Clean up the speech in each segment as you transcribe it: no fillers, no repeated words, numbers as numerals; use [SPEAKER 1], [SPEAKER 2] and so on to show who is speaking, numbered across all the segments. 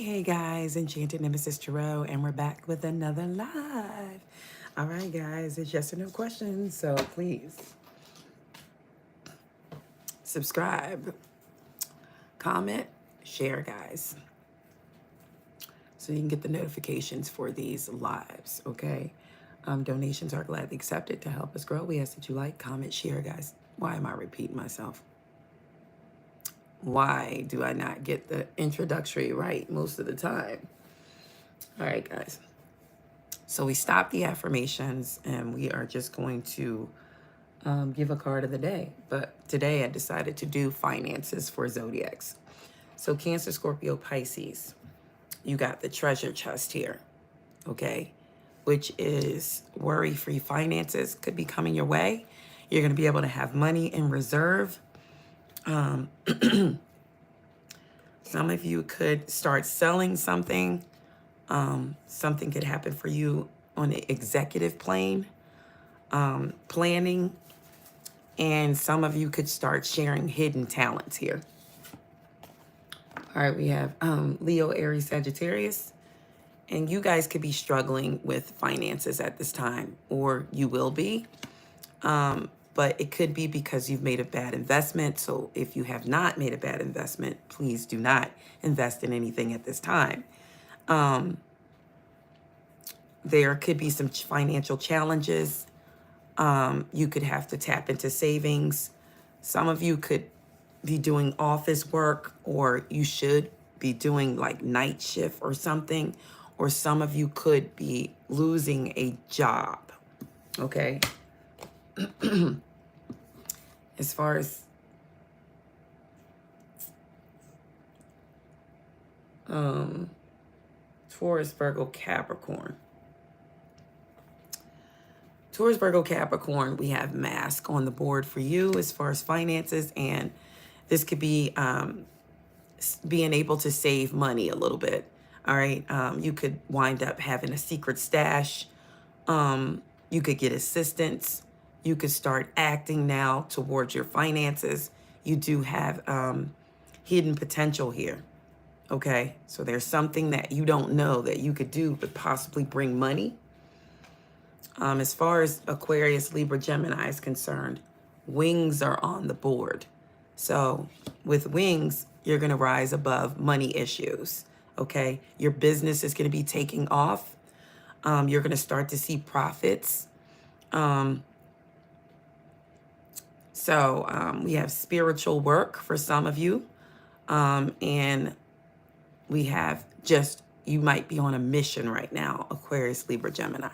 [SPEAKER 1] Hey guys, Enchanted Nemesis Tarot, and we're back with another live. All right, guys, it's yes or no questions, so please subscribe, comment, share, guys, so you can get the notifications for these lives, okay? Donations are gladly accepted to help us grow. We ask that you like, comment, share, guys. Why am I repeating myself? Why do I not get the introductory right most of the time? All right, guys. So we stopped the affirmations and we are just going to give a card of the day. But today I decided to do finances for Zodiacs. So Cancer, Scorpio, Pisces, you got the treasure chest here, okay? Which is worry-free finances could be coming your way. You're going to be able to have money in reserve. Some of you could start selling something. Something could happen for you on the executive plane, planning, and some of you could start sharing hidden talents here. All right, we have Leo, Aries, Sagittarius, and you guys could be struggling with finances at this time, or you will be. But it could be because you've made a bad investment. So if you have not made a bad investment, please do not invest in anything at this time. There could be some financial challenges. You could have to tap into savings. Some of you could be doing office work, or you should be doing like night shift or something. Or some of you could be losing a job, okay? As far as Taurus, Virgo, Capricorn. Taurus, Virgo, Capricorn, we have mask on the board for you as far as finances, and this could be being able to save money a little bit. All right, you could wind up having a secret stash. You could get assistance. You could start acting now towards your finances. You do have hidden potential here. Okay, so there's something that you don't know that you could do but possibly bring money. As far as Aquarius, Libra, Gemini is concerned, wings are on the board. So with wings, you're going to rise above money issues, okay? Your business is going to be taking off. You're going to start to see profits. So we have spiritual work for some of you. And we have just, you might be on a mission right now, Aquarius, Libra, Gemini.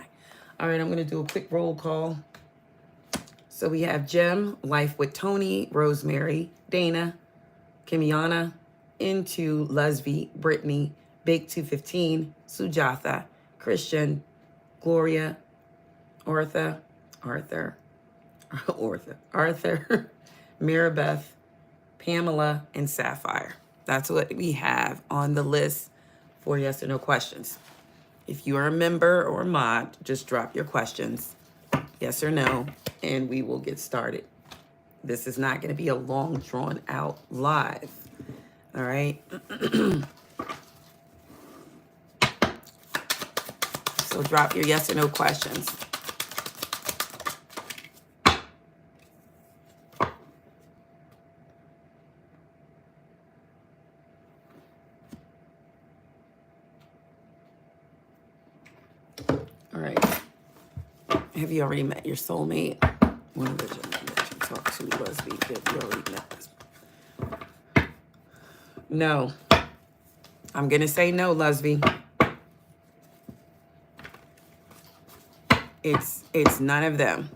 [SPEAKER 1] All right, I'm going to do a quick roll call. So we have Jem, Life with Tony, Rosemary, Dana, Kimiana, Into, Lesby, Brittany, Big 215, Sujatha, Christian, Gloria, Arthur, Maribeth, Pamela, and Sapphire. That's what we have on the list for yes or no questions. If you are a member or a mod, just drop your questions, yes or no, and we will get started. This is not going to be a long, drawn out live. All right. So drop your yes or no questions. All right. Have you already met your soulmate? One of the gentlemen that you talked to was you already met this. No. I'm going to say no, Lesby. It's none of them.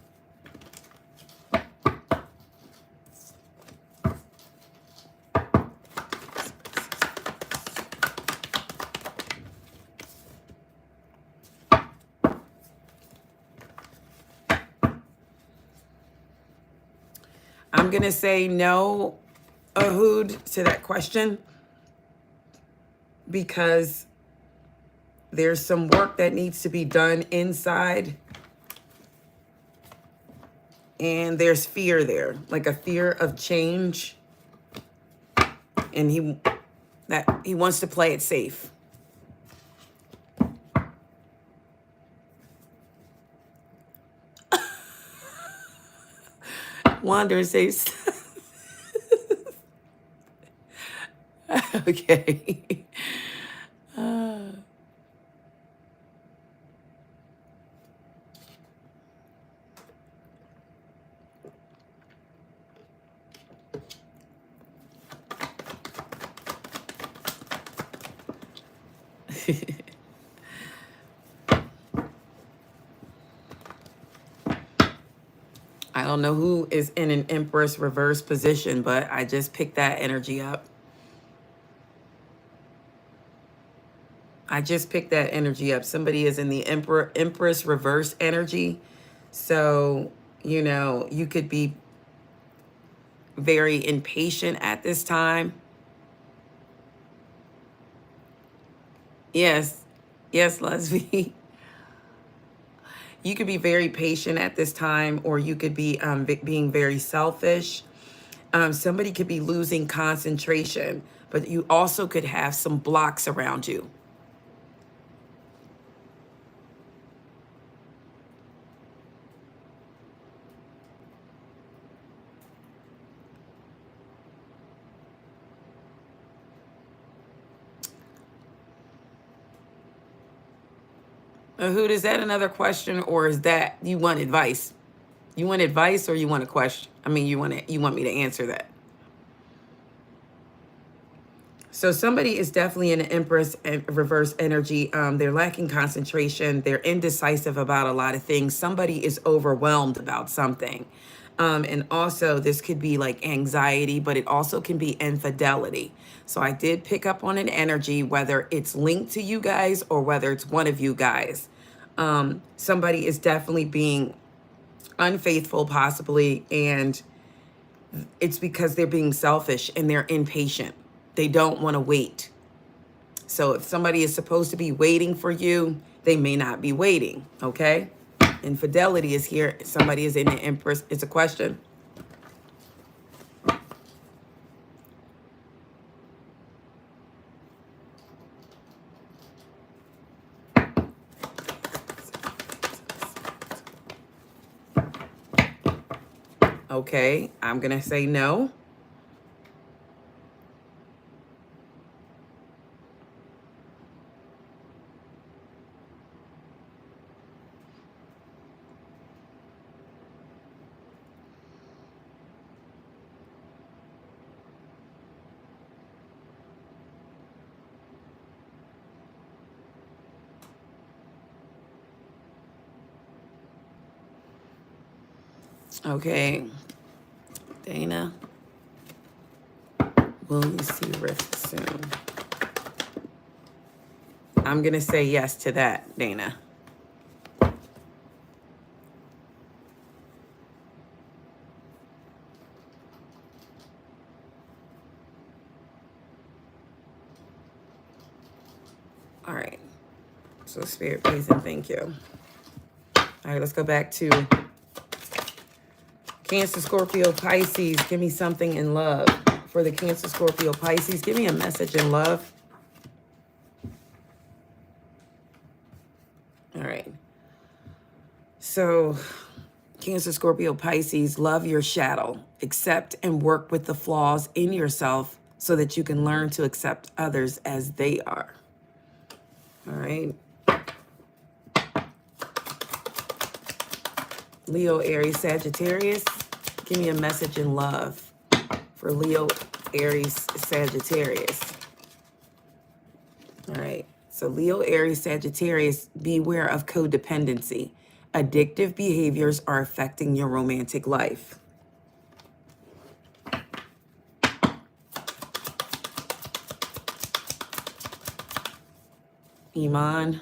[SPEAKER 1] I'm going to say no, Ahood, to that question, because there's some work that needs to be done inside, and there's fear there, like a fear of change, and he wants to play it safe. wander and say, okay. I don't know who is in an Empress reverse position, but I just picked that energy up. I just picked that energy up. Somebody is in the Empress reverse energy. So, you know, you could be very impatient at this time. Yes. Yes, Leslie. You could be very patient at this time, or you could be being very selfish. Somebody could be losing concentration, but you also could have some blocks around you. Hoot, is that another question, or is that you want advice? You want advice, or you want a question? I mean, you want me to answer that. So somebody is definitely in an Empress and reverse energy. They're lacking concentration. They're indecisive about a lot of things. Somebody is overwhelmed about something. And also this could be like anxiety, but it also can be infidelity. So I did pick up on an energy, whether it's linked to you guys or whether it's one of you guys. Somebody is definitely being unfaithful, possibly, and it's because they're being selfish and they're impatient. They don't want to wait. So if somebody is supposed to be waiting for you, they may not be waiting, okay? Infidelity is here. Somebody is in the Empress. It's a question. Okay, I'm going to say no. Okay, Dana, will you see rift soon? I'm going to say yes to that, Dana. All right. So Spirit, please and thank you. All right, let's go back to Cancer, Scorpio, Pisces. Give me something in love. For the Cancer, Scorpio, Pisces, give me a message in love. All right. So Cancer, Scorpio, Pisces, love your shadow. Accept and work with the flaws in yourself so that you can learn to accept others as they are. All right. Leo, Aries, Sagittarius, give me a message in love for Leo, Aries, Sagittarius. All right. So Leo, Aries, Sagittarius, beware of codependency. Addictive behaviors are affecting your romantic life. Iman,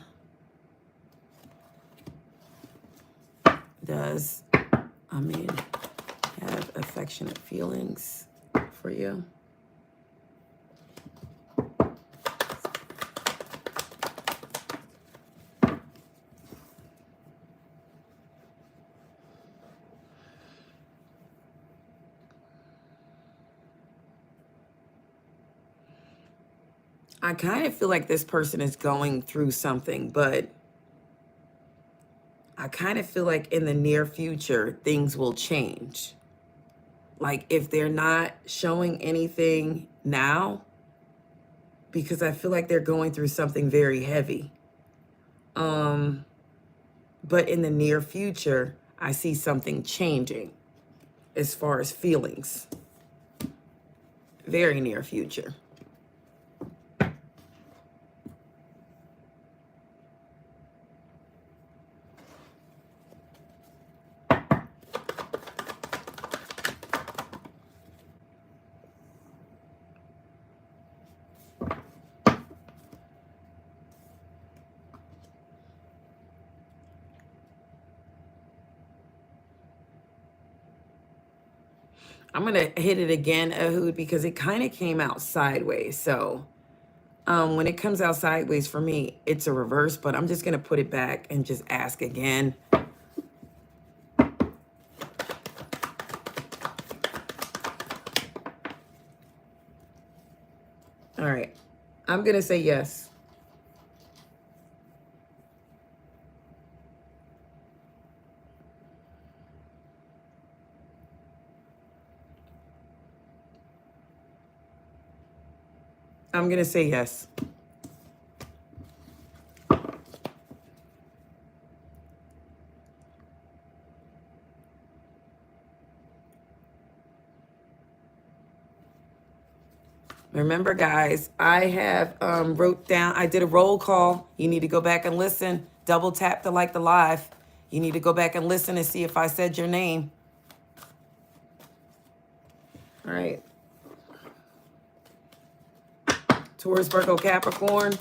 [SPEAKER 1] does Amin have affectionate feelings for you? I kind of feel like this person is going through something, but I kind of feel like in the near future, things will change. Like if they're not showing anything now, because I feel like they're going through something very heavy. But in the near future, I see something changing as far as feelings. Very near future. I'm going to hit it again, Ehud, because it kind of came out sideways. So when it comes out sideways for me, it's a reverse, but I'm just going to put it back and just ask again. All right. I'm going to say yes. I'm going to say yes. Remember, guys, I have wrote down, I did a roll call. You need to go back and listen. Double tap to like the live. You need to go back and listen and see if I said your name. All right. Taurus, Virgo, Capricorn.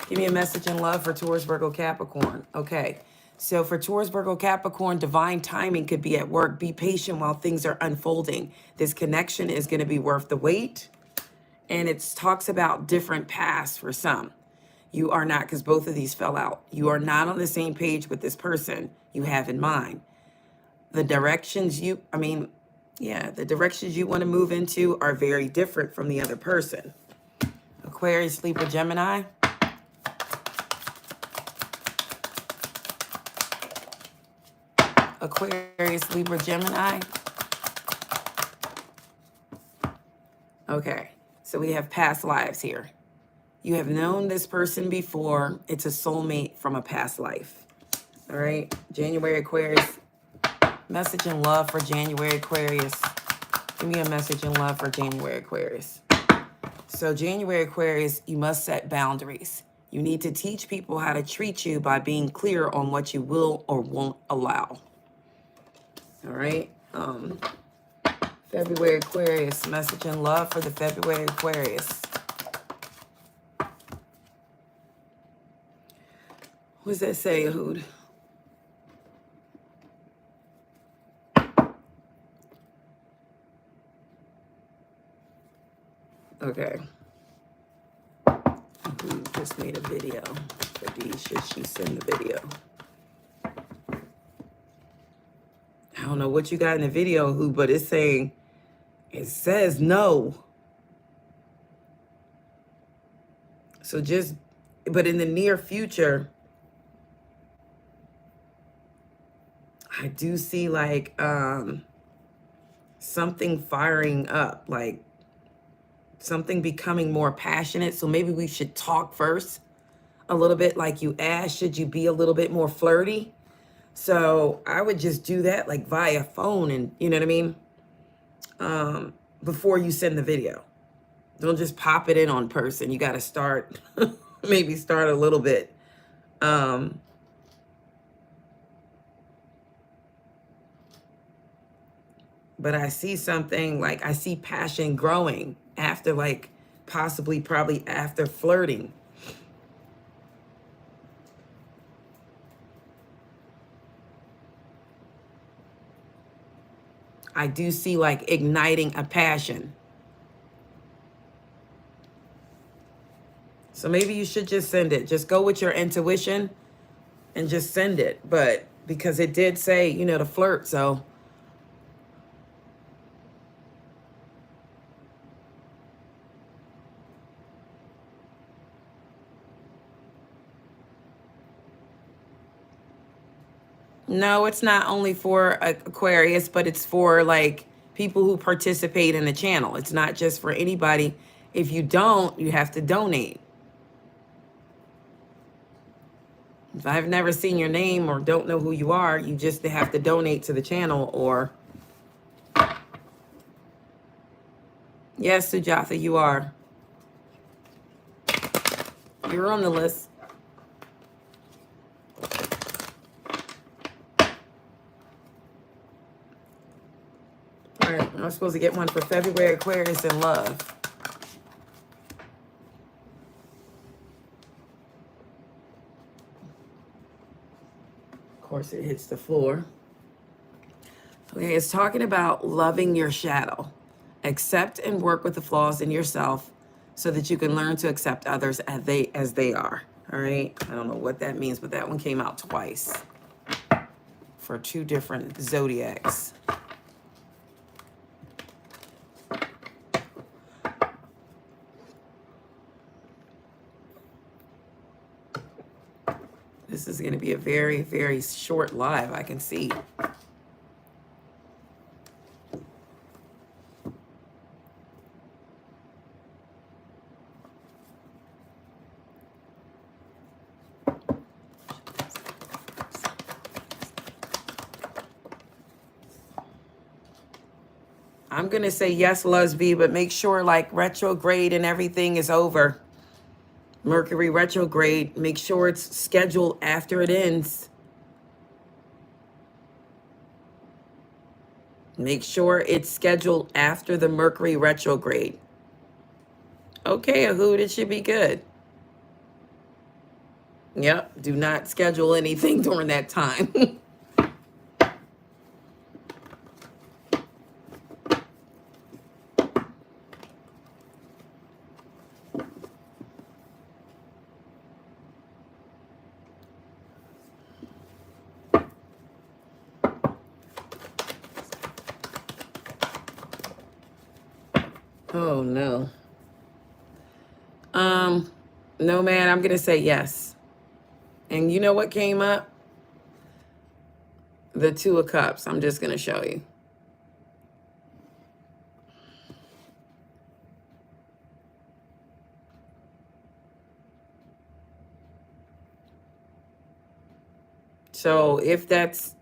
[SPEAKER 1] Give me a message in love for Taurus, Virgo, Capricorn. Okay. So for Taurus, Virgo, Capricorn, divine timing could be at work. Be patient while things are unfolding. This connection is going to be worth the wait. And it talks about different paths for some. You are not, because both of these fell out. You are not on the same page with this person you have in mind. The directions the directions you want to move into are very different from the other person. Aquarius, Libra, Gemini. Aquarius, Libra, Gemini. Okay, so we have past lives here. You have known this person before. It's a soulmate from a past life. All right, January, Aquarius. Message in love for January, Aquarius. Give me a message in love for January, Aquarius. So January, Aquarius, you must set boundaries. You need to teach people how to treat you by being clear on what you will or won't allow. All right. February, Aquarius. Message in love for the February, Aquarius. What does that say, Ehud? Okay. Who just made a video for D? Should she send the video? I don't know what you got in the video, Who, but it's saying, it says no. So just, but in the near future, I do see like something firing up, like something becoming more passionate. So maybe we should talk first a little bit, like you asked, should you be a little bit more flirty? So I would just do that like via phone, and you know what I mean? Before you send the video. Don't just pop it in on person. You got to start, maybe start a little bit. But I see something like, I see passion growing after like probably after flirting. I do see like igniting a passion. So maybe you should just send it. Just go with your intuition and just send it. But because it did say, you know, to flirt, so. No, it's not only for Aquarius, but it's for like people who participate in the channel. It's not just for anybody. If you don't, you have to donate. If I've never seen your name or don't know who you are, you just have to donate to the channel. Or yes, Sujatha, you are. You're on the list. All right, I'm supposed to get one for February, Aquarius, and love. Of course, it hits the floor. Okay, it's talking about loving your shadow. Accept and work with the flaws in yourself so that you can learn to accept others as they are. All right, I don't know what that means, but that one came out twice for two different zodiacs. This is going to be a very, very short live, I can see. I'm going to say yes, Lusby, but make sure like retrograde and everything is over. Mercury retrograde, make sure it's scheduled after it ends. Make sure it's scheduled after the Mercury retrograde. Okay, Ahood, it should be good. Yep, do not schedule anything during that time. Oh, no. No, man, I'm going to say yes. And you know what came up? The Two of Cups. I'm just going to show you. So if that's,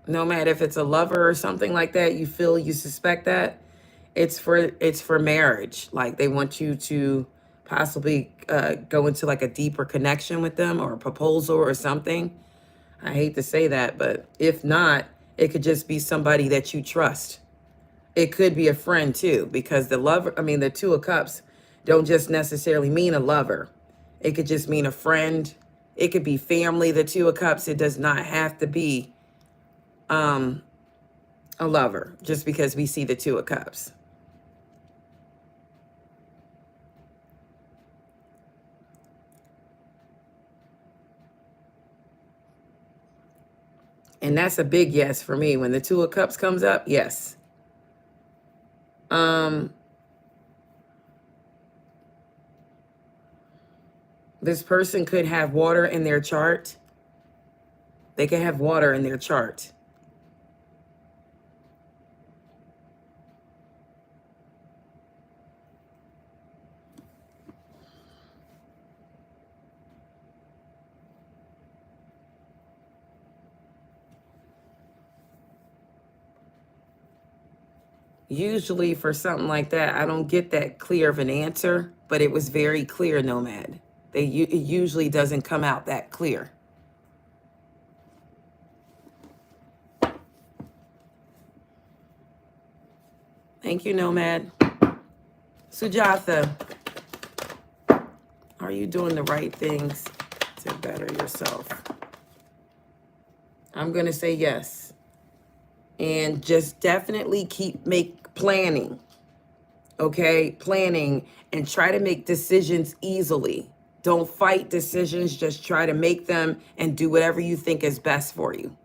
[SPEAKER 1] no matter if it's a lover or something like that, you feel, you suspect that, it's for marriage. Like they want you to possibly go into like a deeper connection with them or a proposal or something. I hate to say that, but if not, it could just be somebody that you trust. It could be a friend too, because the Two of Cups don't just necessarily mean a lover. It could just mean a friend. It could be family, the Two of Cups. It does not have to be a lover just because we see the Two of Cups. And that's a big yes for me. When the Two of Cups comes up, yes. This person could have water in their chart. They could have water in their chart. Usually for something like that, I don't get that clear of an answer, but it was very clear, Nomad. It usually doesn't come out that clear. Thank you, Nomad. Sujatha, are you doing the right things to better yourself? I'm going to say yes. And just definitely make planning. Okay? Planning, and try to make decisions easily. Don't fight decisions. Just try to make them and do whatever you think is best for you.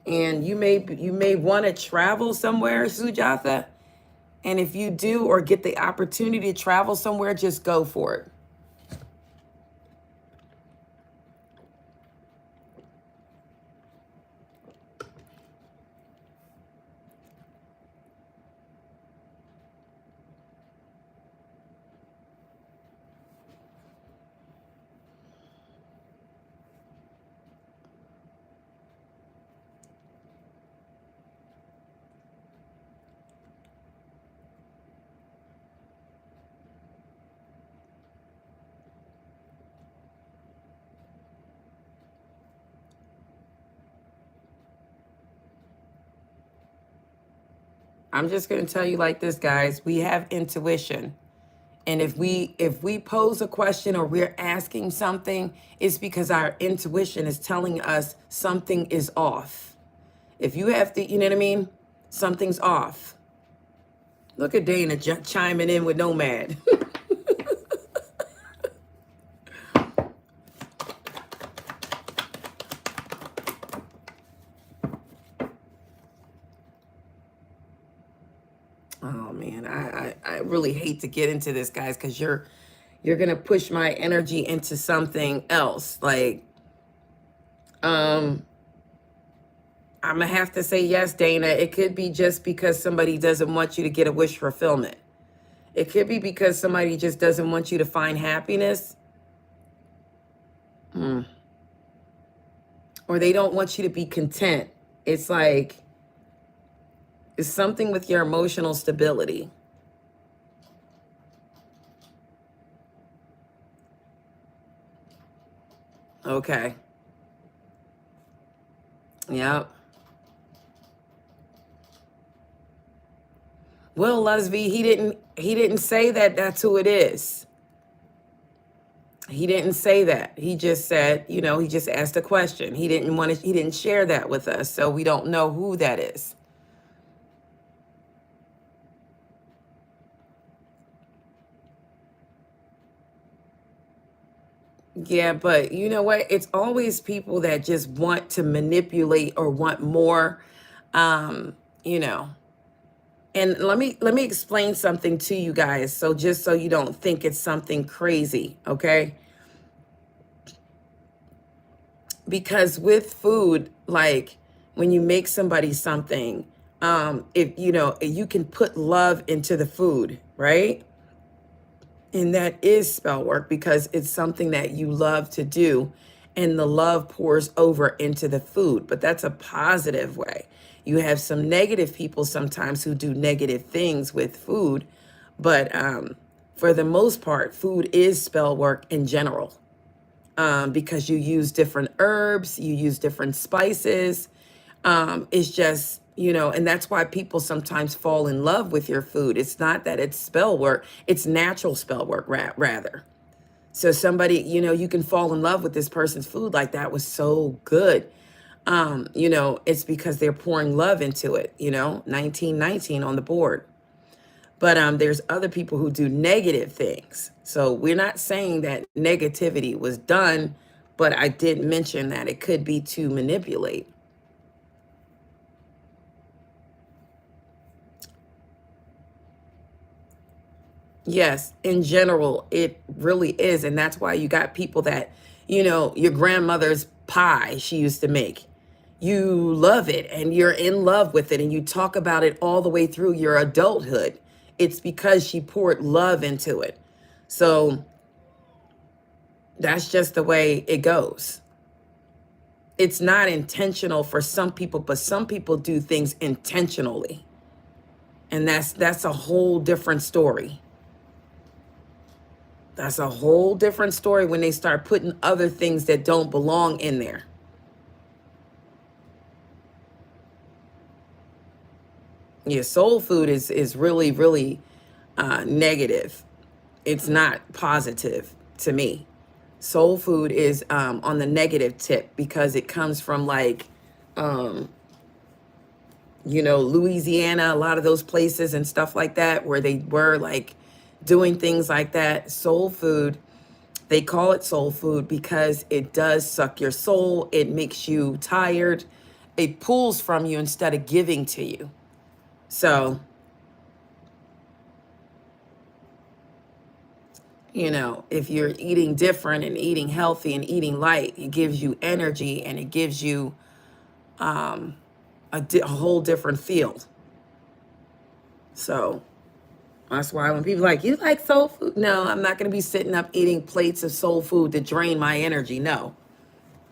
[SPEAKER 1] And you may want to travel somewhere, Sujatha. And if you do or get the opportunity to travel somewhere, just go for it. I'm just going to tell you like this, guys. We have intuition. And if we pose a question or we're asking something, it's because our intuition is telling us something is off. If you have to, you know what I mean? Something's off. Look at Dana chiming in with Nomad. Oh man, I really hate to get into this, guys, because you're gonna push my energy into something else. Like, I'm gonna have to say yes, Dana. It could be just because somebody doesn't want you to get a wish fulfillment. It could be because somebody just doesn't want you to find happiness. Or they don't want you to be content. It's like, it's something with your emotional stability. Okay. Yep. Well, Lesby, he didn't say that that's who it is. He didn't say that. He just said, you know, he just asked a question. He didn't share that with us, so we don't know who that is. Yeah, but you know what? It's always people that just want to manipulate or want more, um, you know. And let me explain something to you guys. So just so you don't think it's something crazy, okay? Because with food, like when you make somebody something, if you know, you can put love into the food, right? And that is spell work because it's something that you love to do and the love pours over into the food. But that's a positive way. You have some negative people sometimes who do negative things with food. But for the most part, food is spell work in general, because you use different herbs, you use different spices. It's just, you know, and that's why people sometimes fall in love with your food. It's not that it's spell work, it's natural spell work rather. So somebody, you know, you can fall in love with this person's food like that was so good. You know, it's because they're pouring love into it, you know, 1919 on the board. But there's other people who do negative things. So we're not saying that negativity was done, but I did mention that it could be to manipulate. Yes, in general, it really is. And that's why you got people that, you know, your grandmother's pie she used to make. You love it and you're in love with it and you talk about it all the way through your adulthood. It's because she poured love into it. So that's just the way it goes. It's not intentional for some people, but some people do things intentionally. And that's a whole different story. That's a whole different story when they start putting other things that don't belong in there. Yeah, soul food is really, really negative. It's not positive to me. Soul food is on the negative tip because it comes from like, um, you know, Louisiana, a lot of those places and stuff like that, where they were like doing things like that. Soul food, they call it soul food because it does suck your soul. It makes you tired. It pulls from you instead of giving to you. So, you know, if you're eating different and eating healthy and eating light, it gives you energy and it gives you a whole different field. So that's why when people are like, you like soul food? No, I'm not going to be sitting up eating plates of soul food to drain my energy. No,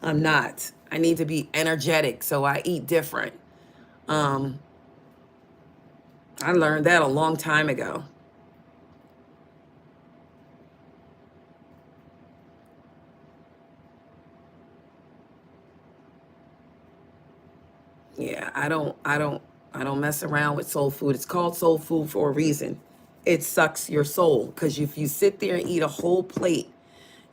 [SPEAKER 1] I'm not. I need to be energetic, so I eat different. Um, I learned that a long time ago. Yeah, I don't I don't mess around with soul food. It's called soul food for a reason. It sucks your soul, because if you sit there and eat a whole plate,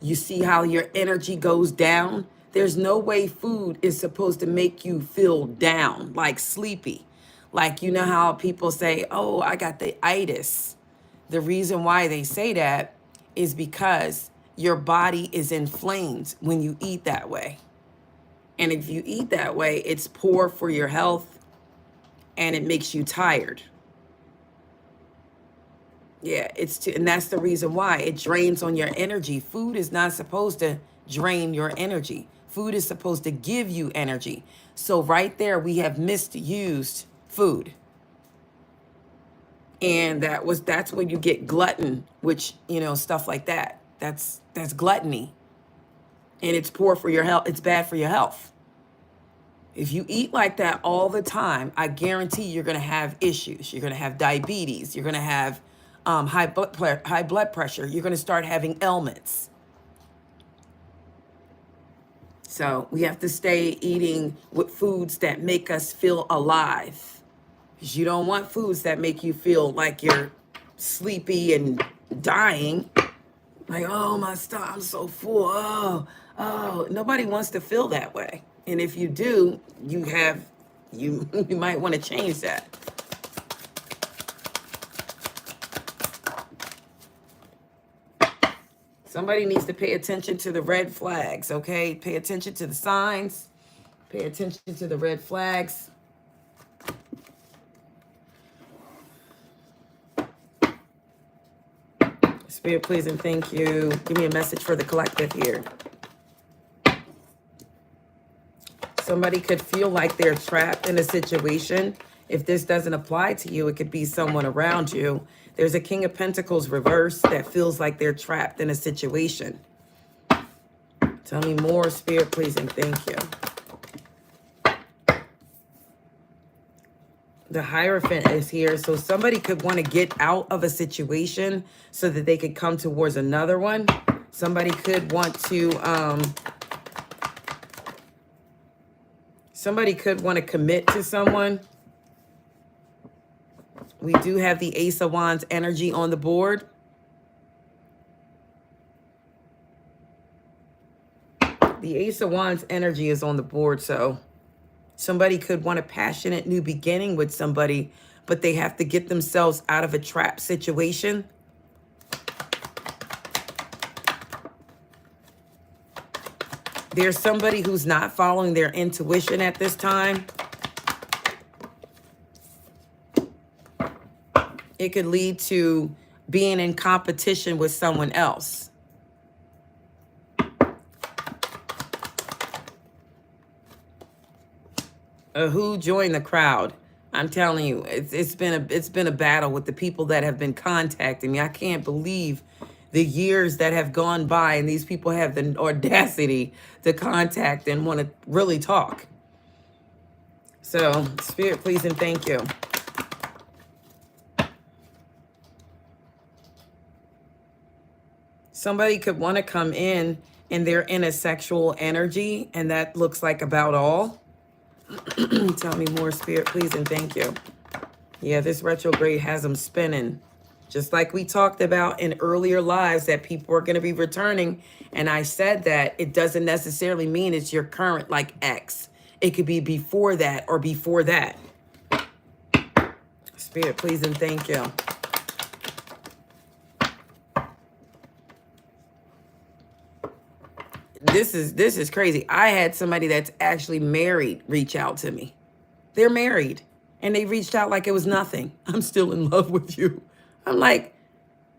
[SPEAKER 1] you see how your energy goes down. There's no way food is supposed to make you feel down, like sleepy. Like, you know how people say, oh, I got the itis. The reason why they say that is because your body is inflamed when you eat that way. And if you eat that way, it's poor for your health and it makes you tired. Yeah, and that's the reason why it drains on your energy. Food is not supposed to drain your energy. Food is supposed to give you energy. So right there, we have misused food. And that's when you get glutton, which, stuff like that. That's gluttony. And it's poor for your health. It's bad for your health. If you eat like that all the time, I guarantee you're going to have issues. You're going to have diabetes. You're going to have high blood pressure. You're going to start having ailments. So we have to stay eating with foods that make us feel alive. Because you don't want foods that make you feel like you're sleepy and dying. Like, oh, my stomach, I'm so full. Oh, nobody wants to feel that way. And if you do, you might want to change that. Somebody needs to pay attention to the red flags, okay? Pay attention to the signs. Pay attention to the red flags. Spirit, please and thank you. Give me a message for the collective here. Somebody could feel like they're trapped in a situation. If this doesn't apply to you, it could be someone around you. There's a King of Pentacles reverse that feels like they're trapped in a situation. Tell me more, Spirit, please and thank you. The Hierophant is here. So somebody could want to get out of a situation so that they could come towards another one. Somebody could want to... Somebody could want to commit to someone. We do have the Ace of Wands energy on the board. The Ace of Wands energy is on the board, so somebody could want a passionate new beginning with somebody, but they have to get themselves out of a trap situation. There's somebody who's not following their intuition at this time. It could lead to being in competition with someone else. Who joined the crowd? I'm telling you, it's been a battle with the people that have been contacting me. I can't believe the years that have gone by and these people have the audacity to contact and want to really talk. So, Spirit, please and thank you. Somebody could want to come in and they're in a sexual energy, and that looks like about all. Tell me more, Spirit, please and thank you. Yeah, this retrograde has them spinning. Just like we talked about in earlier lives that people are going to be returning. And I said that it doesn't necessarily mean it's your current like ex. It could be before that or before that. Spirit, please and thank you. This is crazy. I had somebody that's actually married reach out to me. They're married and they reached out like it was nothing. I'm still in love with you. I'm like,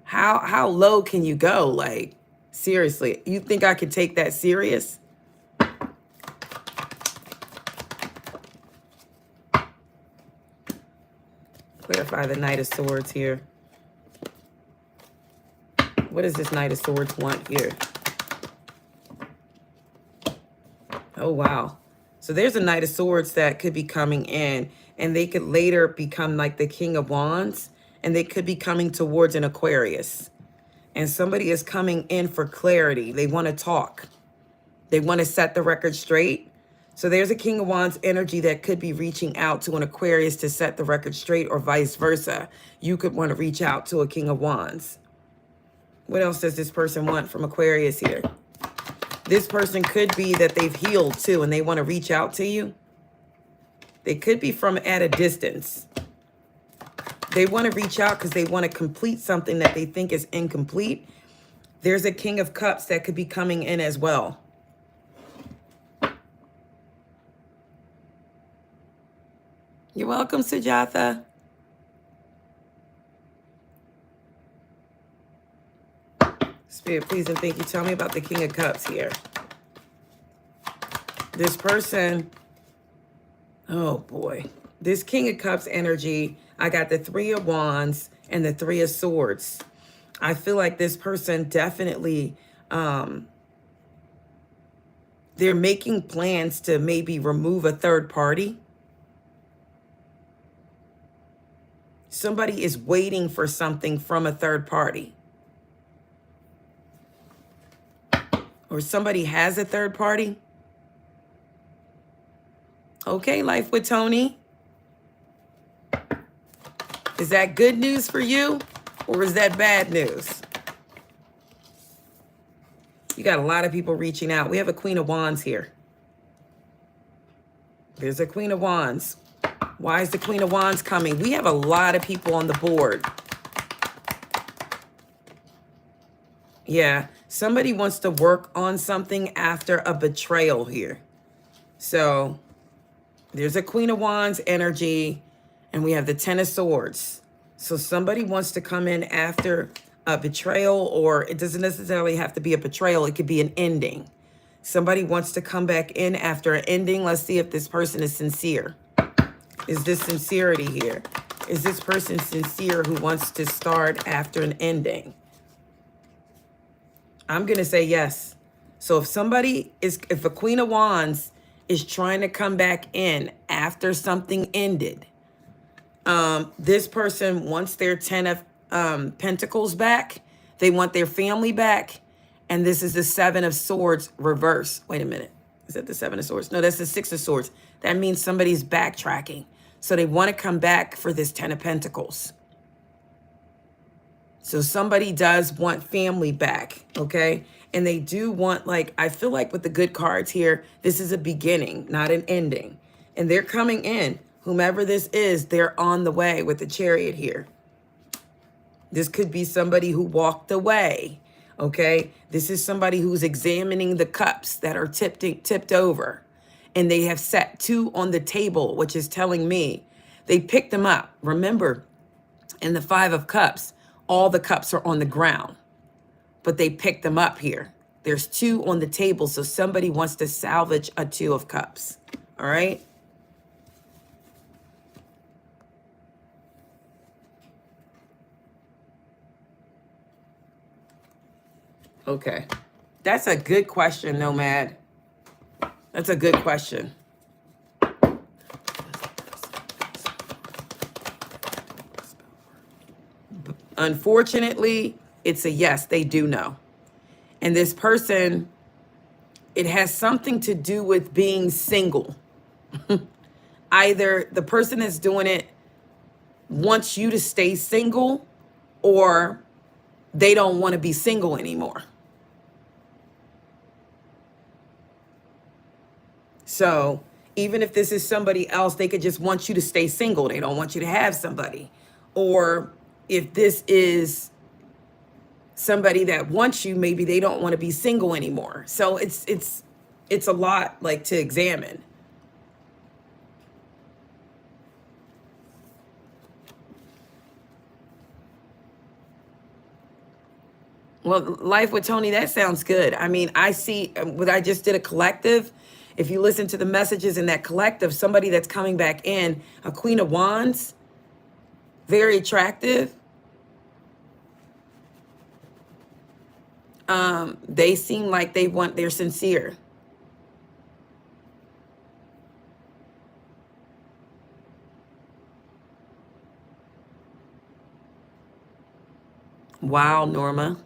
[SPEAKER 1] how low can you go? Like, seriously, you think I could take that serious? Clarify the Knight of Swords here. What does this Knight of Swords want here? Oh, wow. So there's a Knight of Swords that could be coming in, and they could later become like the King of Wands, and they could be coming towards an Aquarius. And somebody is coming in for clarity. They want to talk. They want to set the record straight. So there's a King of Wands energy that could be reaching out to an Aquarius to set the record straight, or vice versa. You could want to reach out to a King of Wands. What else does this person want from Aquarius here? This person could be that they've healed too and they want to reach out to you. They could be from at a distance. They want to reach out because they want to complete something that they think is incomplete. There's a King of Cups that could be coming in as well. You're welcome, Sujatha. Spirit, please and thank you. Tell me about the King of Cups here. This person, oh boy. This King of Cups energy, I got the Three of Wands and the Three of Swords. I feel like this person definitely, they're making plans to maybe remove a third party. Somebody is waiting for something from a third party. Or somebody has a third party. Okay, Life with Tony. Is that good news for you? Or is that bad news? You got a lot of people reaching out. We have a Queen of Wands here. There's a Queen of Wands. Why is the Queen of Wands coming? We have a lot of people on the board. Yeah, somebody wants to work on something after a betrayal here. So there's a Queen of Wands energy, and we have the Ten of Swords. So somebody wants to come in after a betrayal, or it doesn't necessarily have to be a betrayal. It could be an ending. Somebody wants to come back in after an ending. Let's see if this person is sincere. Is this sincerity here? Is this person sincere who wants to start after an ending? I'm going to say yes. So if a Queen of Wands is trying to come back in after something ended, this person wants their 10 of Pentacles back. They want their family back. And this is the 7 of Swords reverse. Wait a minute. Is that the 7 of Swords? No, that's the 6 of Swords. That means somebody's backtracking. So they want to come back for this 10 of Pentacles. So somebody does want family back, okay? And they do want, like, I feel like with the good cards here, this is a beginning, not an ending. And they're coming in. Whomever this is, they're on the way with the Chariot here. This could be somebody who walked away, okay? This is somebody who's examining the cups that are tipped over. And they have set 2 on the table, which is telling me they picked them up. Remember, in the 5 of Cups, all the cups are on the ground, but they picked them up here. There's 2 on the table, so somebody wants to salvage a 2 of Cups, all right? Okay. That's a good question, Nomad. That's a good question. Unfortunately, it's a yes, they do know. And this person, it has something to do with being single. Either the person that's doing it wants you to stay single, or they don't want to be single anymore. So even if this is somebody else, they could just want you to stay single. They don't want you to have somebody. Or if this is somebody that wants you, maybe they don't want to be single anymore. So it's a lot, like, to examine. Well, Life with Tony, that sounds good. I mean, I see what I just did, a collective. If you listen to the messages in that collective, somebody that's coming back in, a Queen of Wands, very attractive. They seem like they're sincere. Wow, Norma.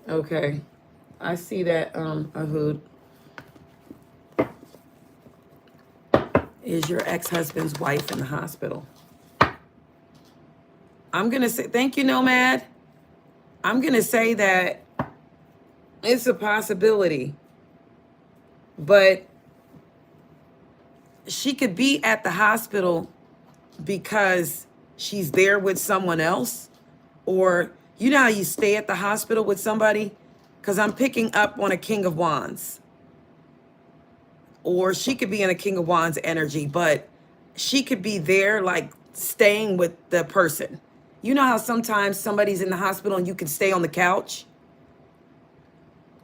[SPEAKER 1] Okay. I see that, Ahood. Is your ex-husband's wife in the hospital? I'm going to say, thank you, Nomad. I'm going to say that it's a possibility, but she could be at the hospital because she's there with someone else, or you know how you stay at the hospital with somebody? Because I'm picking up on a King of Wands. Or she could be in a King of Wands energy, but she could be there like staying with the person. You know how sometimes somebody's in the hospital and you can stay on the couch?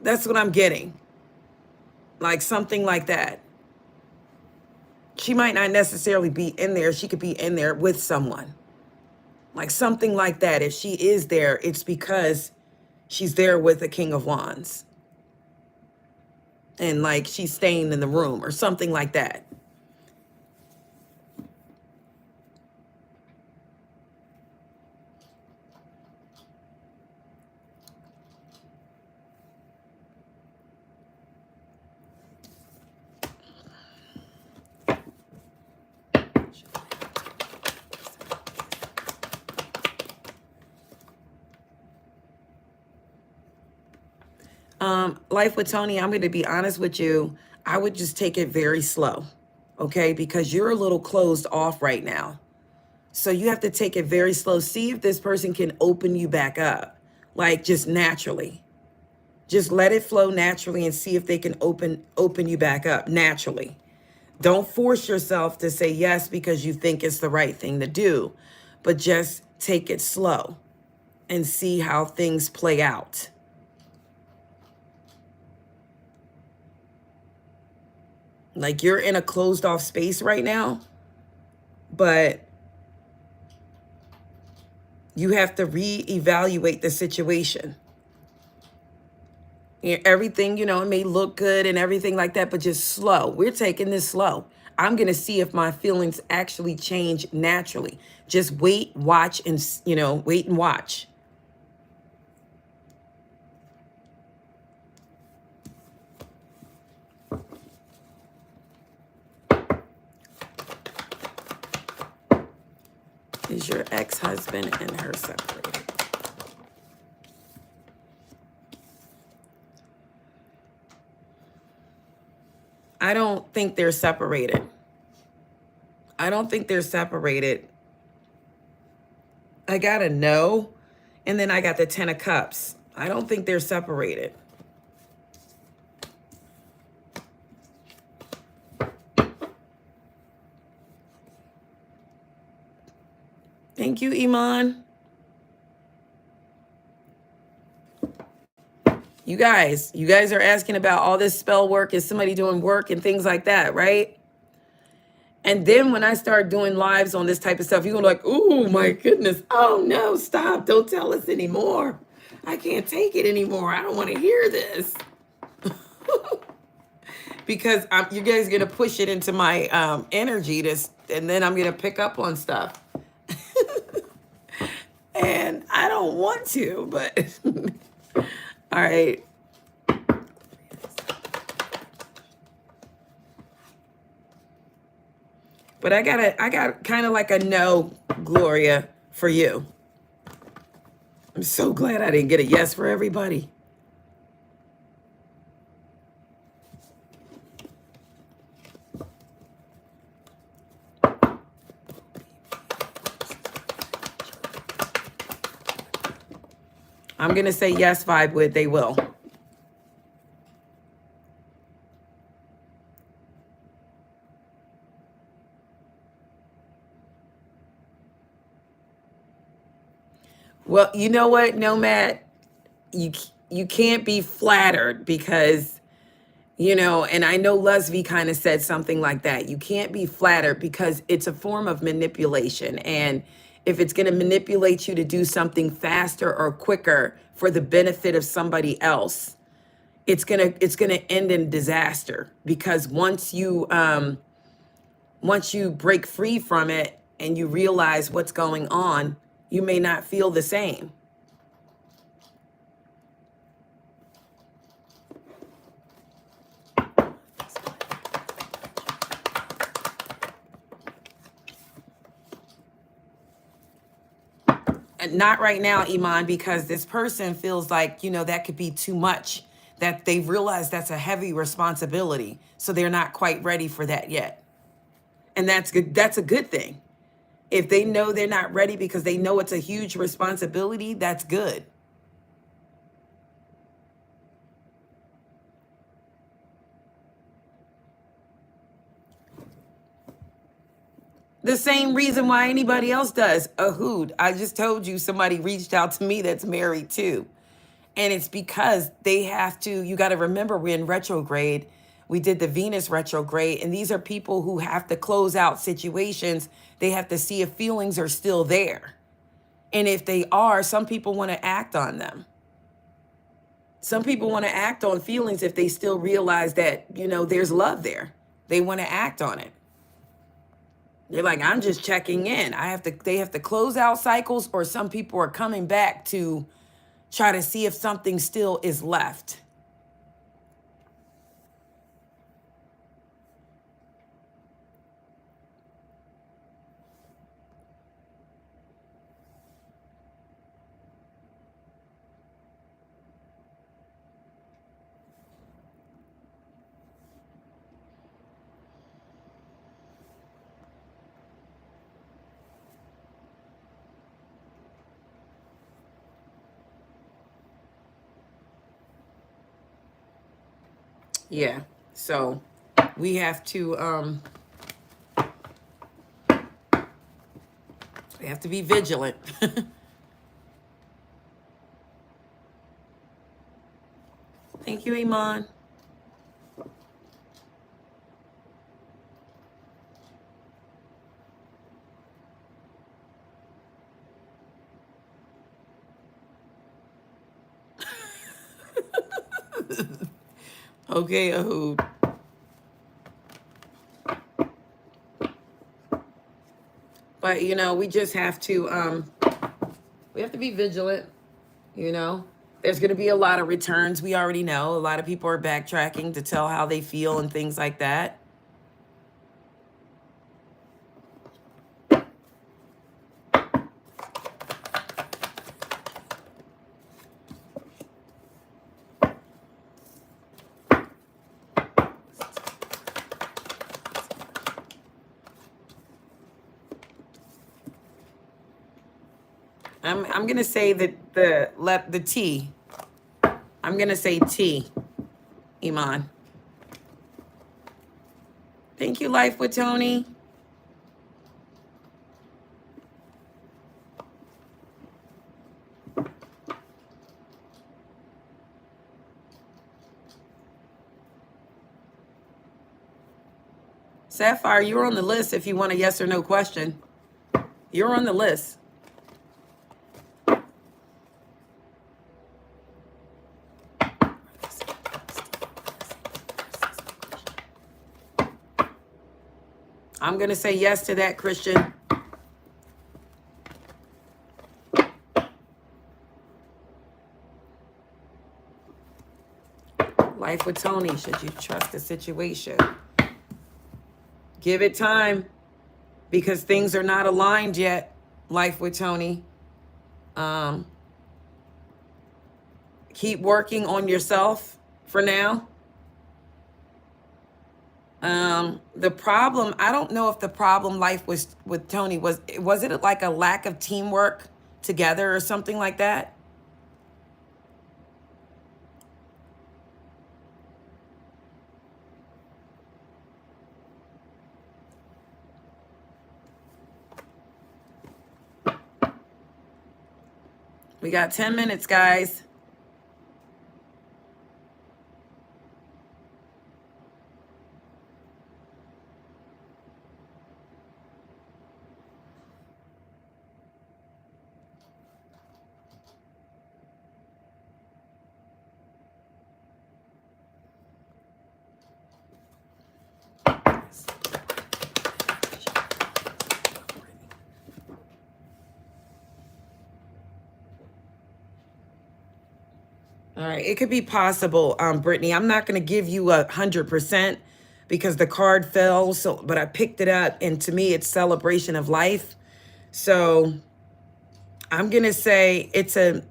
[SPEAKER 1] That's what I'm getting. Like something like that. She might not necessarily be in there. She could be in there with someone. Like something like that. If she is there, it's because she's there with the King of Wands. And like she's staying in the room or something like that. Life with Tony, I'm going to be honest with you. I would just take it very slow, okay? Because you're a little closed off right now. So you have to take it very slow. See if this person can open you back up, like just naturally. Just let it flow naturally and see if they can open you back up naturally. Don't force yourself to say yes because you think it's the right thing to do, but just take it slow and see how things play out. Like you're in a closed off space right now, but you have to reevaluate the situation. Everything, you know, it may look good and everything like that, but just slow. We're taking this slow. I'm going to see if my feelings actually change naturally. Just wait, watch, and, you know, wait and watch. Is your ex-husband and her separated? I don't think they're separated. I don't think they're separated. I got a no, and then I got the 10 of Cups. I don't think they're separated. Thank you, Iman. You guys are asking about all this spell work. Is somebody doing work and things like that, right? And then when I start doing lives on this type of stuff, you're like, oh my goodness. Oh no, stop. Don't tell us anymore. I can't take it anymore. I don't want to hear this. Because you guys are going to push it into my energy, and then I'm going to pick up on stuff. And I don't want to, but all right. But I got kind of like a no, Gloria, for you. I'm so glad I didn't get a yes for everybody. I'm going to say yes, vibe with, they will. Well, you know what, Nomad? You can't be flattered because, you know, and I know Leslie kind of said something like that. You can't be flattered because it's a form of manipulation. And if it's going to manipulate you to do something faster or quicker for the benefit of somebody else, it's gonna end in disaster. Because once you break free from it and you realize what's going on, you may not feel the same. Not right now, Iman, because this person feels like, that could be too much, that they realize that's a heavy responsibility. So they're not quite ready for that yet. And that's good. That's a good thing. If they know they're not ready because they know it's a huge responsibility, that's good. The same reason why anybody else does. A hoot. I just told you somebody reached out to me that's married too. And it's because they have to, you got to remember, we're in retrograde. We did the Venus retrograde, and these are people who have to close out situations. They have to see if feelings are still there. And if they are, some people want to act on them. Some people want to act on feelings if they still realize that, there's love there. They want to act on it. They're like, I'm just checking in. They have to close out cycles, or some people are coming back to try to see if something still is left. Yeah. So we have to be vigilant. Thank you, Iman. Okay, Ahood. But we just have to be vigilant, There's going to be a lot of returns. We already know a lot of people are backtracking to tell how they feel and things like that. I'm gonna say that the T. I'm gonna say T, Iman. Thank you, Life with Tony. Sapphire, you're on the list if you want a yes or no question. You're on the list. I'm going to say yes to that, Christian. Life with Tony, should you trust the situation? Give it time, because things are not aligned yet. Life with Tony. Keep working on yourself for now. The problem, I don't know if the problem, Life was with Tony, was it like a lack of teamwork together or something like that? We got 10 minutes, guys. All right, it could be possible, Brittany. I'm not going to give you 100% because the card fell. So, but I picked it up, and to me, it's celebration of life. So, I'm going to say it's a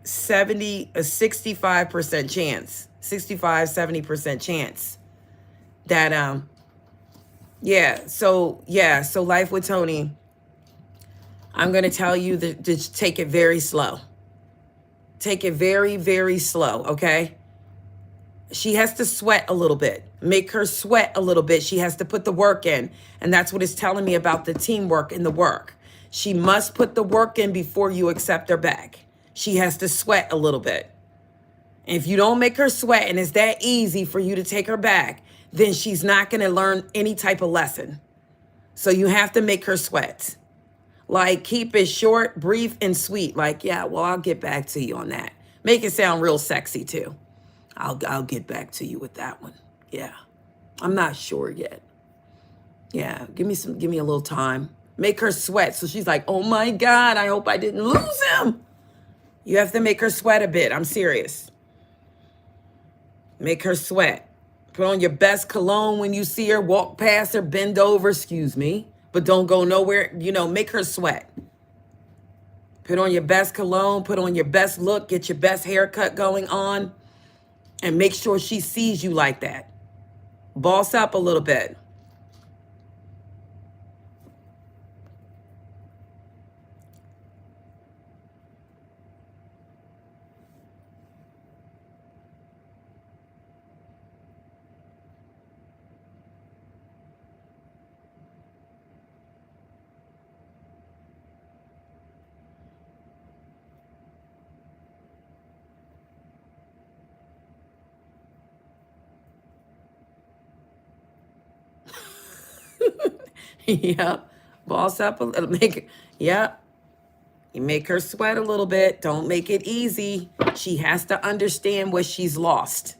[SPEAKER 1] 65% chance, 65-70% chance that, so life with Tony, I'm going to tell you that just take it very slow. Take it very, very slow, okay? She has to sweat a little bit. Make her sweat a little bit. She has to put the work in. And that's what it's telling me about the teamwork and the work. She must put the work in before you accept her back. She has to sweat a little bit. And if you don't make her sweat and it's that easy for you to take her back, then she's not going to learn any type of lesson. So you have to make her sweat. Like, keep it short, brief, and sweet. Like, yeah, well, I'll get back to you on that. Make it sound real sexy, too. I'll get back to you with that one. Yeah. I'm not sure yet. Yeah, give me a little time. Make her sweat. So she's like, oh my God, I hope I didn't lose him. You have to make her sweat a bit. I'm serious. Make her sweat. Put on your best cologne when you see her. Walk past her, bend over, excuse me. But don't go nowhere. You know, make her sweat. Put on your best cologne. Put on your best look. Get your best haircut going on. And make sure she sees you like that. Boss up a little bit. Yep. Boss up a little. Yep. You make her sweat a little bit. Don't make it easy. She has to understand what she's lost.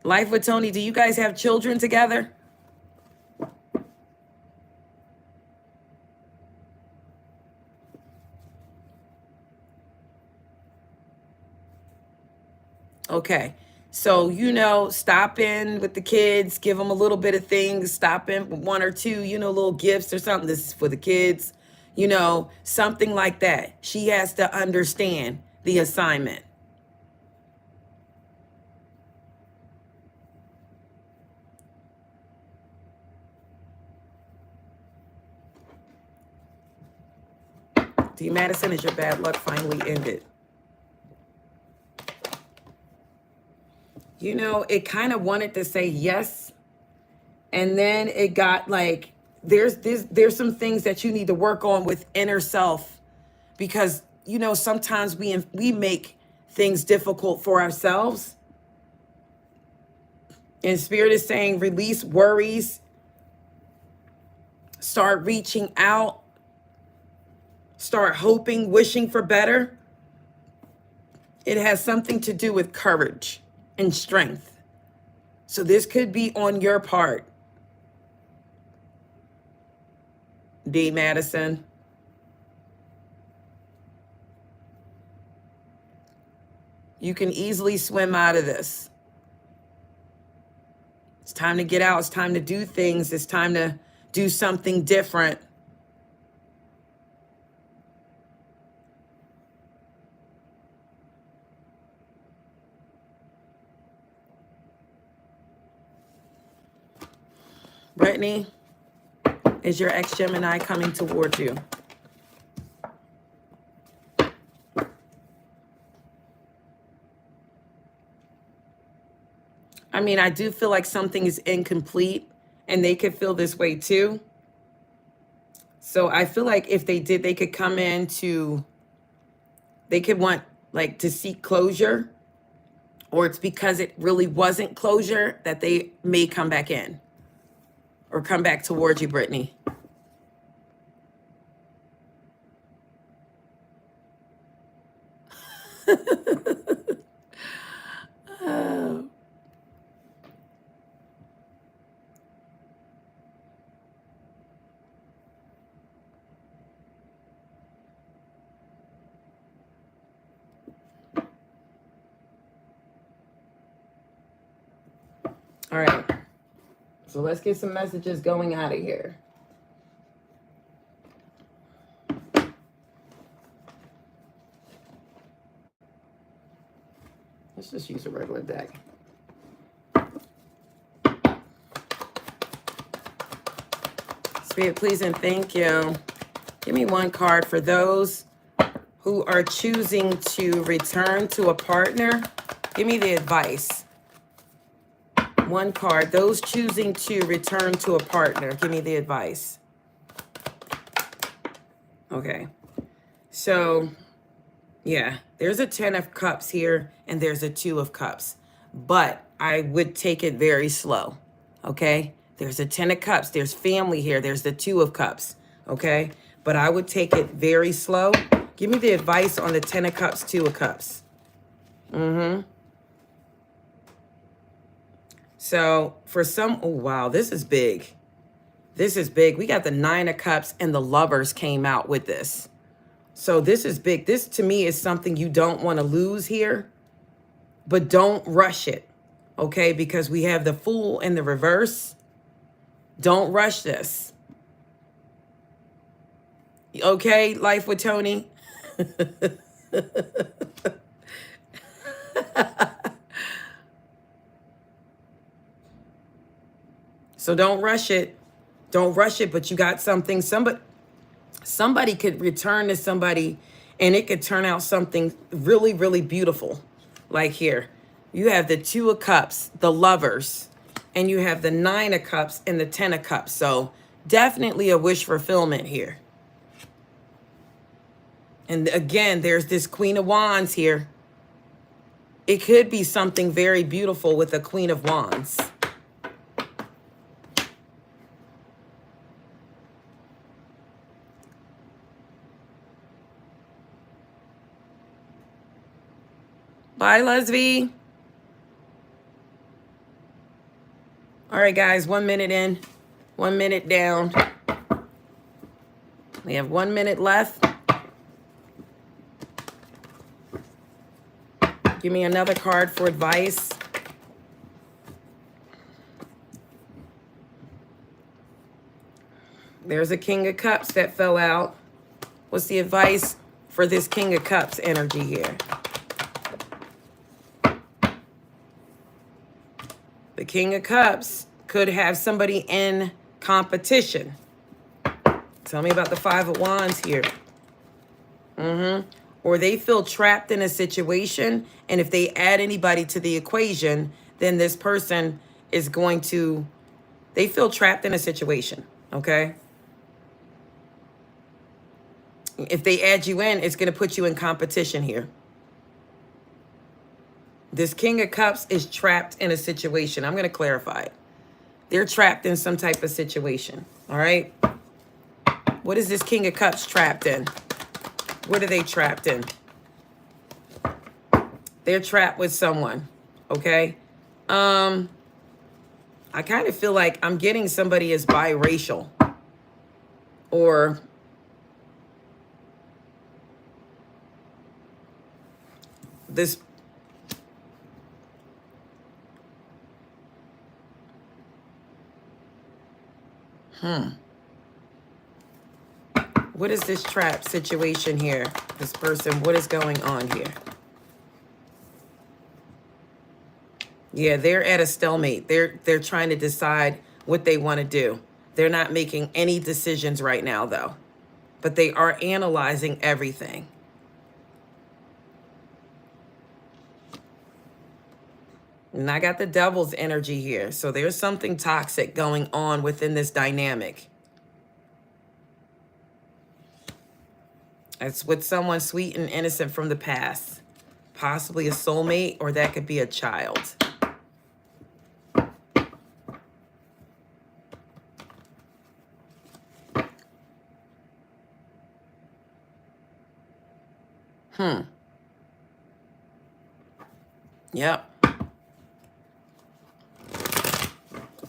[SPEAKER 1] Life with Tony, do you guys have children together? Okay. So, stop in with the kids, give them a little bit of things, stop in with one or two, little gifts or something. This is for the kids, something like that. She has to understand the assignment. D. Madison, is your bad luck finally ended? It kind of wanted to say yes. And then it got like, there's some things that you need to work on with inner self, because, sometimes we make things difficult for ourselves. And Spirit is saying, release worries, start reaching out, start hoping, wishing for better. It has something to do with courage and strength. So this could be on your part, D. Madison. You can easily swim out of this. It's time to get out. It's time to do things. It's time to do something different. Brittany, is your ex-Gemini coming towards you? I mean, I do feel like something is incomplete, and they could feel this way too. So I feel like if they did, they could come in they could want like to seek closure, or it's because it really wasn't closure that they may come back in or come back towards you, Brittany. All right. So let's get some messages going out of here. Let's just use a regular deck. Spirit, please and thank you. Give me one card for those who are choosing to return to a partner. Give me the advice. One card. Those choosing to return to a partner. Give me the advice. Okay. So, yeah. There's a 10 of Cups here, and there's a 2 of Cups. But I would take it very slow. Okay? There's a 10 of Cups. There's family here. There's the 2 of Cups. Okay? But I would take it very slow. Give me the advice on the 10 of Cups, 2 of Cups. So for some, oh, wow, this is big. This is big. We got the 9 of Cups and the Lovers came out with this. So this is big. This to me is something you don't want to lose here, but don't rush it. Okay? Because we have the Fool in the reverse. Don't rush this. Okay, Life with Tony. So don't rush it. Don't rush it, but you got something. Somebody could return to somebody and it could turn out something really, really beautiful. Like here, you have the 2 of Cups, the Lovers, and you have the 9 of Cups and the 10 of Cups. So definitely a wish fulfillment here. And again, there's this Queen of Wands here. It could be something very beautiful with the Queen of Wands. Bye, Leslie. All right, guys, 1 minute in, 1 minute down. We have 1 minute left. Give me another card for advice. There's a King of Cups that fell out. What's the advice for this King of Cups energy here? The King of Cups could have somebody in competition. Tell me about the 5 of Wands here. Or they feel trapped in a situation, and if they add anybody to the equation, then this person is going to, they feel trapped in a situation, okay? If they add you in, it's going to put you in competition here. This King of Cups is trapped in a situation. I'm going to clarify it. They're trapped in some type of situation, all right? What is this King of Cups trapped in? What are they trapped in? They're trapped with someone, okay? I kind of feel like I'm getting somebody as biracial or this. What is this trap situation here? This person, what is going on here? Yeah, they're at a stalemate. They're trying to decide what they want to do. They're not making any decisions right now, though. But they are analyzing everything. And I got the Devil's energy here. So there's something toxic going on within this dynamic. It's with someone sweet and innocent from the past. Possibly a soulmate, or that could be a child. Yep.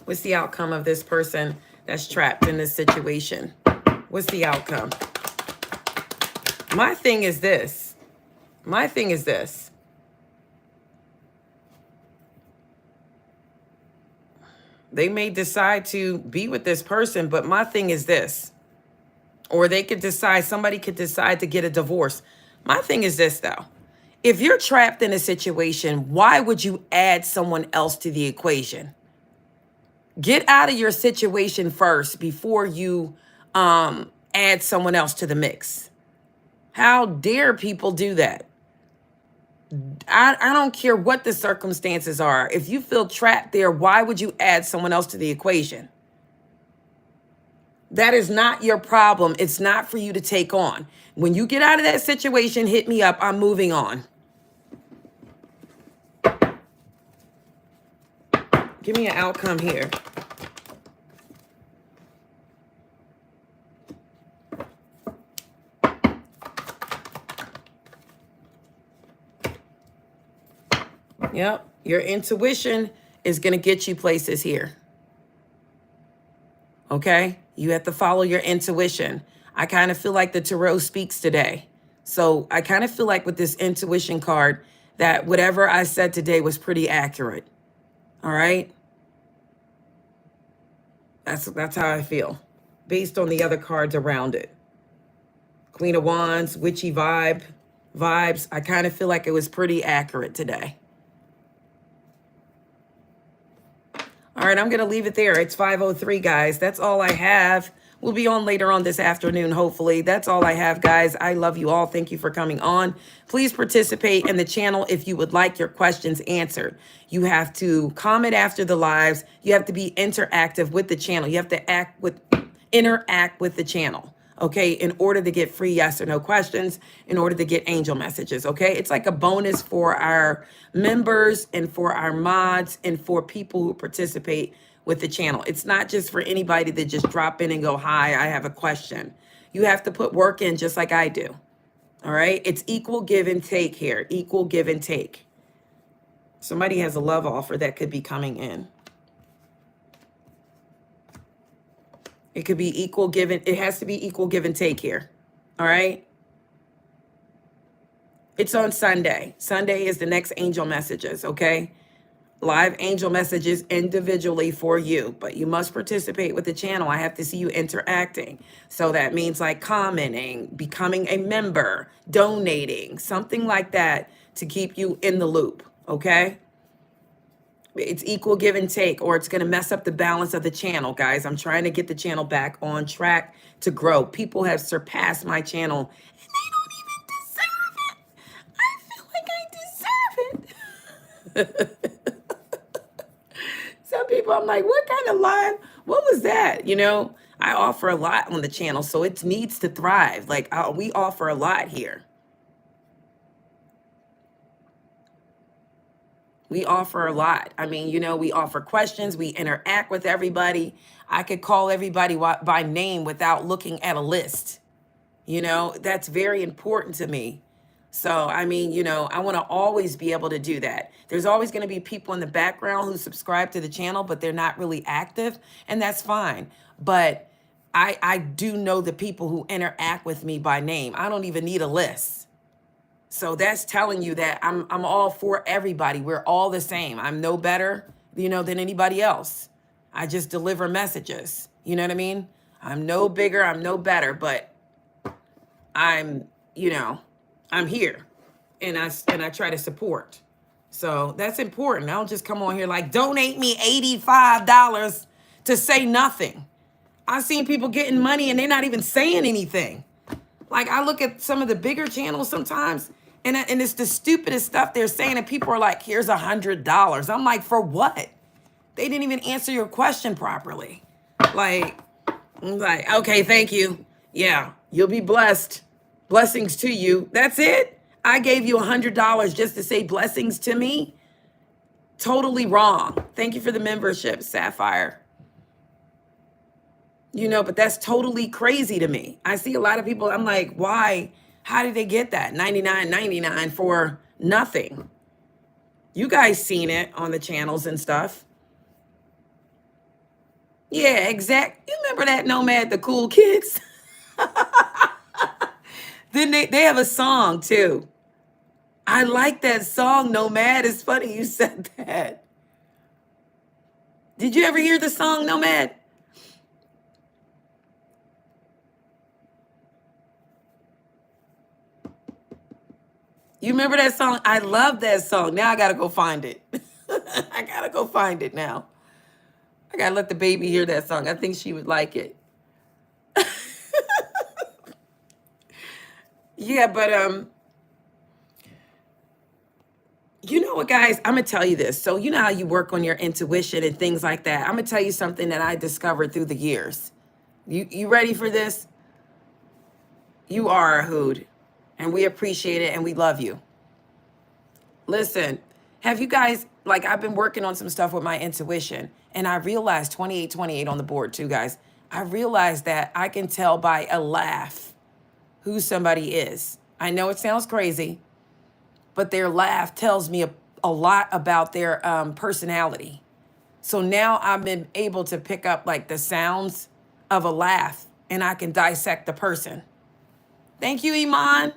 [SPEAKER 1] What's the outcome of this person that's trapped in this situation? What's the outcome? My thing is this. My thing is this. They may decide to be with this person, but my thing is this. Or they could decide, somebody could decide to get a divorce. My thing is this, though. If you're trapped in a situation, why would you add someone else to the equation? Get out of your situation first before you add someone else to the mix. How dare people do that? I don't care what the circumstances are. If you feel trapped there, why would you add someone else to the equation? That is not your problem. It's not for you to take on. When you get out of that situation, hit me up. I'm moving on. Give me an outcome here. Yep. Your intuition is going to get you places here. Okay? You have to follow your intuition. I kind of feel like the tarot speaks today. So I kind of feel like with this intuition card that whatever I said today was pretty accurate. All right? That's how I feel based on the other cards around it. Queen of Wands, witchy vibes. I kind of feel like it was pretty accurate today. All right, I'm going to leave it there. It's 5:03, guys. That's all I have. We'll be on later on this afternoon, hopefully. That's all I have, guys. I love you all. Thank you for coming on. Please participate in the channel if you would like your questions answered. You have to comment after the lives. You have to be interactive with the channel. You have to interact with the channel, okay, in order to get free yes or no questions, in order to get angel messages, okay? It's like a bonus for our members and for our mods and for people who participate with the channel. It's not just for anybody that just drop in and go, hi, I have a question. You have to put work in just like I do, all right? It's equal give and take here, equal give and take. Somebody has a love offer that could be coming in. It could be equal give and, it has to be equal give and take here. All right. It's on Sunday. Sunday is the next angel messages. Okay. Live angel messages individually for you, but you must participate with the channel. I have to see you interacting. So that means like commenting, becoming a member, donating, something like that to keep you in the loop. Okay. It's equal give and take, or it's going to mess up the balance of the channel, guys. I'm trying to get the channel back on track to grow. People have surpassed my channel, and they don't even deserve it. I feel like I deserve it. Some people, I'm like, what kind of live? What was that? You know, I offer a lot on the channel, so it needs to thrive. Like, we offer a lot here. We offer a lot. I mean, you know, we offer questions. We interact with everybody. I could call everybody by name without looking at a list. You know, that's very important to me. So, I mean, you know, I want to always be able to do that. There's always going to be people in the background who subscribe to the channel, but they're not really active, and that's fine. But I do know the people who interact with me by name. I don't even need a list. So that's telling you that I'm all for everybody. We're all the same. I'm no better, you know, than anybody else. I just deliver messages. You know what I mean? I'm no bigger, I'm no better, but I'm, you know, I'm here and I try to support. So that's important. I don't just come on here like, donate me $85 to say nothing. I've seen people getting money and they're not even saying anything. Like, I look at some of the bigger channels sometimes, and it's the stupidest stuff they're saying, and people are like, here's $100. I'm like, for what? They didn't even answer your question properly. Like, I'm like, okay, thank you. Yeah, you'll be blessed. Blessings to you. That's it? I gave you $100 just to say blessings to me? Totally wrong. Thank you for the membership, Sapphire. You know, but that's totally crazy to me. I see a lot of people, I'm like, why? How did they get that? $99.99 for nothing. You guys seen it on the channels and stuff. Yeah, exact. You remember that Nomad, the Cool Kids? Then they have a song too. I like that song, Nomad. It's funny you said that. Did you ever hear the song, Nomad? You remember that song? I love that song. Now I gotta go find it. I gotta go find it now. I gotta let the baby hear that song. I think she would like it. Yeah, but you know what, guys? I'm gonna tell you this. So you know how you work on your intuition and things like that. I'm gonna tell you something that I discovered through the years. You ready for this? You are a hood, and we appreciate it and we love you. Listen, have you guys, like, I've been working on some stuff with my intuition, and I realized 2828 on the board too, guys. I realized that I can tell by a laugh who somebody is. I know it sounds crazy, but their laugh tells me a lot about their personality. So now I've been able to pick up like the sounds of a laugh, and I can dissect the person. Thank you, Iman.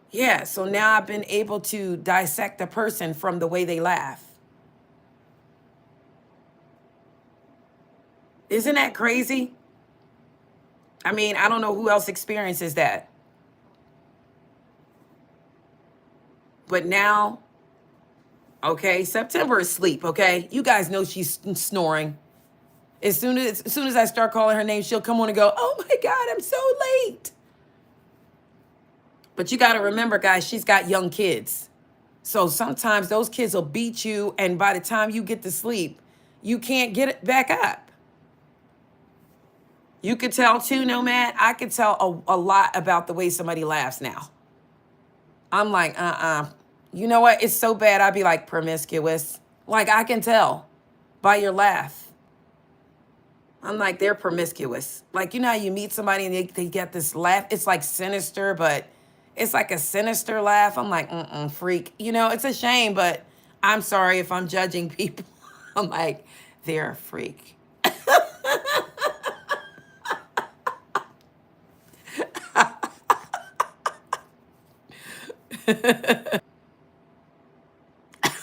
[SPEAKER 1] Yeah, so now I've been able to dissect a person from the way they laugh. Isn't that crazy? I mean, I don't know who else experiences that. But now, okay, September is sleep, okay? You guys know she's snoring. As soon as I start calling her name, she'll come on and go, "Oh my God, I'm so late." But you got to remember, guys, she's got young kids. So sometimes those kids will beat you, and by the time you get to sleep, you can't get it back up. You could tell too, Nomad. I could tell a lot about the way somebody laughs now. I'm like, You know what? It's so bad. I'd be like promiscuous. Like, I can tell by your laugh. I'm like, they're promiscuous. Like, you know how you meet somebody and they get this laugh? It's like sinister, but it's like a sinister laugh. I'm like, freak. You know, it's a shame, but I'm sorry if I'm judging people. I'm like, they're a freak.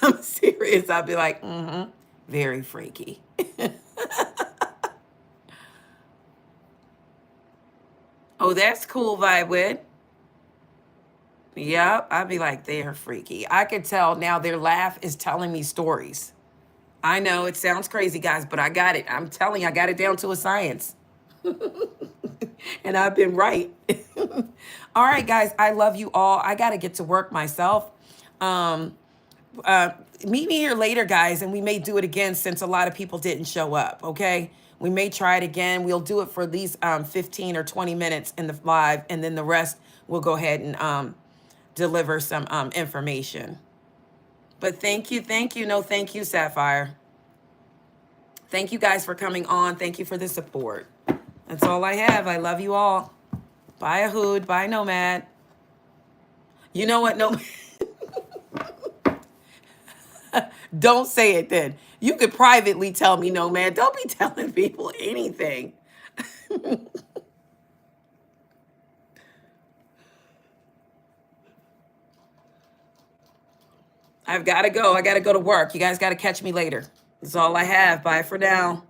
[SPEAKER 1] I'm serious. I'll be like, very freaky. Oh, that's cool, vibe with. Yep. I'd be like, they're freaky. I could tell now their laugh is telling me stories. I know it sounds crazy, guys, but I got it. I'm telling you, I got it down to a science. And I've been right. All right, guys, I love you all. I got to get to work myself. Um, Meet me here later, guys, and we may do it again since a lot of people didn't show up, okay? We may try it again. We'll do it for at least 15 or 20 minutes in the live, and then the rest we'll go ahead and deliver some information. But thank you. No, thank you, Sapphire. Thank you guys for coming on. Thank you for the support. That's all I have. I love you all. Bye, Ahood. Bye, Nomad. You know what? No. Don't say it then. You could privately tell me, Nomad. Don't be telling people anything. I've got to go. I got to go to work. You guys got to catch me later. That's all I have. Bye for now.